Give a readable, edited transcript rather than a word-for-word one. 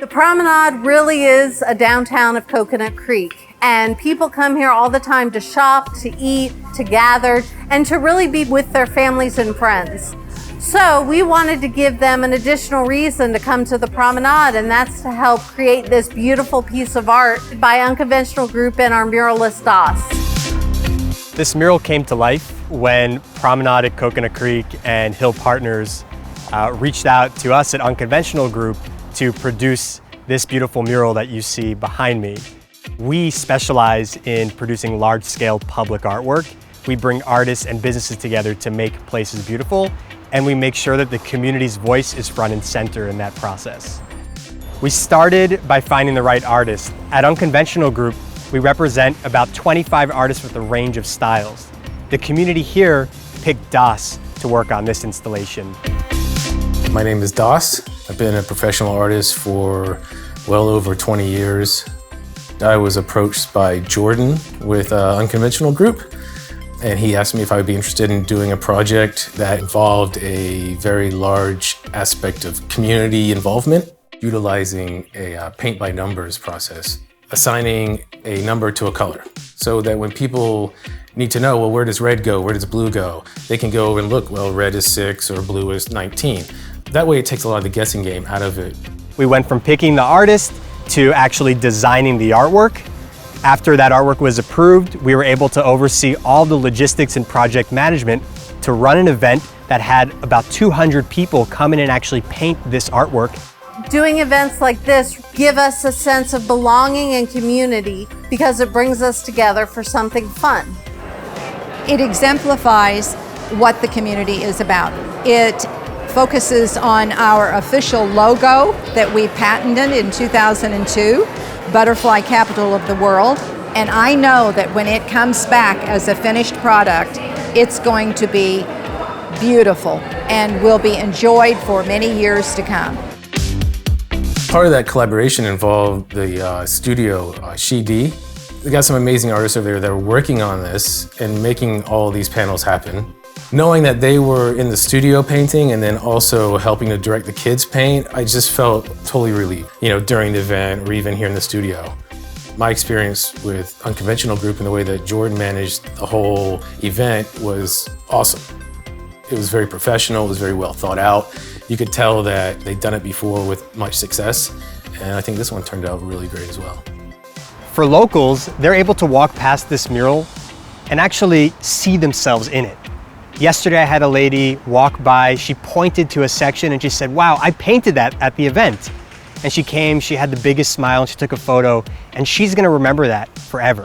The Promenade really is a downtown of Coconut Creek, and people come here all the time to shop, to eat, to gather, and to really be with their families and friends. So we wanted to give them an additional reason to come to the Promenade, and that's to help create this beautiful piece of art by Unconventional Group and our muralist DAAS. This mural came to life when Promenade at Coconut Creek and Hill Partners reached out to us at Unconventional Group to produce this beautiful mural that you see behind me. We specialize in producing large-scale public artwork. We bring artists and businesses together to make places beautiful, and we make sure that the community's voice is front and center in that process. We started by finding the right artist. At Unconventional Group, we represent about 25 artists with a range of styles. The community here picked DAAS to work on this installation. My name is DAAS. I've been a professional artist for well over 20 years. I was approached by Jordan with Unconventional Group, and he asked me if I would be interested in doing a project that involved a very large aspect of community involvement, utilizing a paint by numbers process, assigning a number to a color, so that when people need to know, well, where does red go, where does blue go, they can go and look, well, red is 6 or blue is 19. That way it takes a lot of the guessing game out of it. We went from picking the artist to actually designing the artwork. After that artwork was approved, we were able to oversee all the logistics and project management to run an event that had about 200 people come in and actually paint this artwork. Doing events like this give us a sense of belonging and community because it brings us together for something fun. It exemplifies what the community is about. It focuses on our official logo that we patented in 2002, Butterfly Capital of the World. And I know that when it comes back as a finished product, it's going to be beautiful and will be enjoyed for many years to come. Part of that collaboration involved the studio, She-D. We got some amazing artists over there that were working on this and making all these panels happen. Knowing that they were in the studio painting and then also helping to direct the kids paint, I just felt totally relieved, during the event or even here in the studio. My experience with Unconventional Group and the way that Jordan managed the whole event was awesome. It was very professional, it was very well thought out. You could tell that they'd done it before with much success, and I think this one turned out really great as well. For locals, they're able to walk past this mural and actually see themselves in it. Yesterday I had a lady walk by, she pointed to a section and she said, wow, I painted that at the event. And she came, she had the biggest smile and she took a photo, and she's gonna remember that forever.